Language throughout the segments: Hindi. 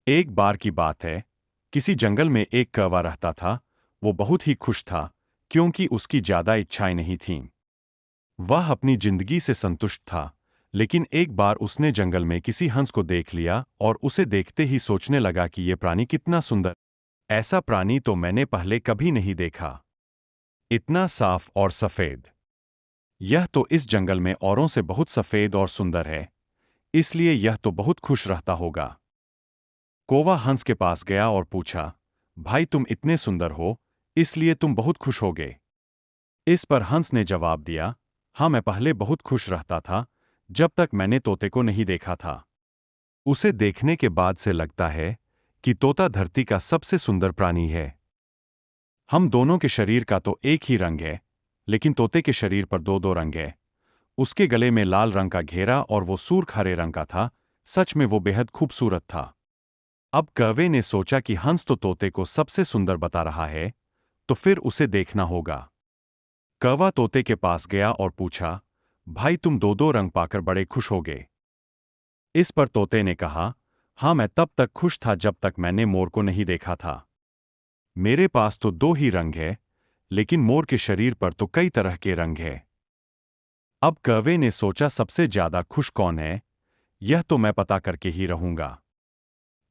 एक बार की बात है, किसी जंगल में एक कौवा रहता था। वो बहुत ही खुश था, क्योंकि उसकी ज्यादा इच्छाएं नहीं थीं। वह अपनी जिंदगी से संतुष्ट था, लेकिन एक बार उसने जंगल में किसी हंस को देख लिया और उसे देखते ही सोचने लगा कि ये प्राणी कितना सुंदर। ऐसा प्राणी तो मैंने पहले कभी नहीं देखा। इतना साफ और सफेद। यह तो इस जंगल में औरों से बहुत सफेद और सुंदर है, इसलिए यह तो बहुत खुश रहता होगा। कौवा हंस के पास गया और पूछा, भाई तुम इतने सुंदर हो, इसलिए तुम बहुत खुश होगे। इस पर हंस ने जवाब दिया, हाँ मैं पहले बहुत खुश रहता था, जब तक मैंने तोते को नहीं देखा था। उसे देखने के बाद से लगता है कि तोता धरती का सबसे सुंदर प्राणी है। हम दोनों के शरीर का तो एक ही रंग है, लेकिन तोते के शरीर पर दो दो रंग है। उसके गले में लाल रंग का घेरा और वो सूर्ख हरे रंग का था। सच में वो बेहद खूबसूरत था। अब कौवे ने सोचा कि हंस तो तोते को सबसे सुंदर बता रहा है, तो फिर उसे देखना होगा। कौवा तोते के पास गया और पूछा, भाई तुम दो दो रंग पाकर बड़े खुश होगे। इस पर तोते ने कहा, हाँ मैं तब तक खुश था जब तक मैंने मोर को नहीं देखा था। मेरे पास तो दो ही रंग है, लेकिन मोर के शरीर पर तो कई तरह के रंग है। अब कौवे ने सोचा सबसे ज्यादा खुश कौन है, यह तो मैं पता करके ही रहूंगा।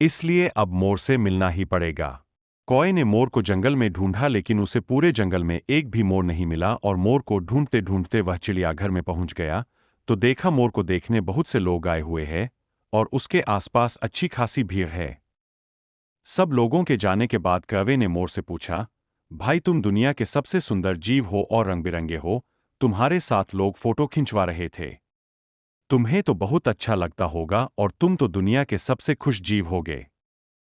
इसलिए अब मोर से मिलना ही पड़ेगा। कौवे ने मोर को जंगल में ढूंढा, लेकिन उसे पूरे जंगल में एक भी मोर नहीं मिला और मोर को ढूंढते ढूंढते वह चिड़ियाघर में पहुंच गया, तो देखा मोर को देखने बहुत से लोग आए हुए हैं और उसके आसपास अच्छी खासी भीड़ है। सब लोगों के जाने के बाद कौवे ने मोर से पूछा, भाई तुम दुनिया के सबसे सुंदर जीव हो और रंग बिरंगे हो, तुम्हारे साथ लोग फोटो खिंचवा रहे थे। तुम्हें तो बहुत अच्छा लगता होगा और तुम तो दुनिया के सबसे खुश जीव होगे।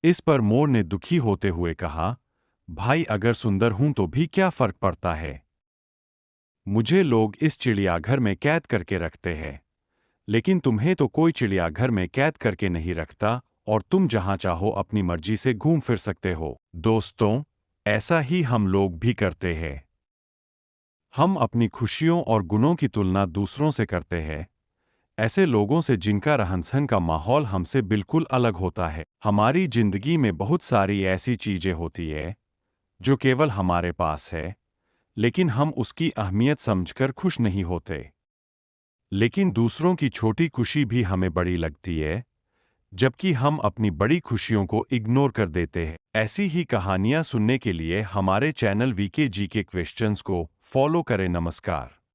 इस पर मोर ने दुखी होते हुए कहा, भाई अगर सुंदर हूं तो भी क्या फर्क पड़ता है। मुझे लोग इस चिड़ियाघर में कैद करके रखते हैं, लेकिन तुम्हें तो कोई चिड़ियाघर में कैद करके नहीं रखता और तुम जहां चाहो अपनी मर्जी से घूम फिर सकते हो। दोस्तों, ऐसा ही हम लोग भी करते हैं। हम अपनी खुशियों और गुणों की तुलना दूसरों से करते हैं, ऐसे लोगों से जिनका रहन-सहन का माहौल हमसे बिल्कुल अलग होता है। हमारी जिंदगी में बहुत सारी ऐसी चीजें होती है जो केवल हमारे पास है, लेकिन हम उसकी अहमियत समझकर खुश नहीं होते। लेकिन दूसरों की छोटी खुशी भी हमें बड़ी लगती है, जबकि हम अपनी बड़ी खुशियों को इग्नोर कर देते हैं। ऐसी ही कहानियां सुनने के लिए हमारे चैनल वीके जी के क्वेश्चंस को फॉलो करें। नमस्कार।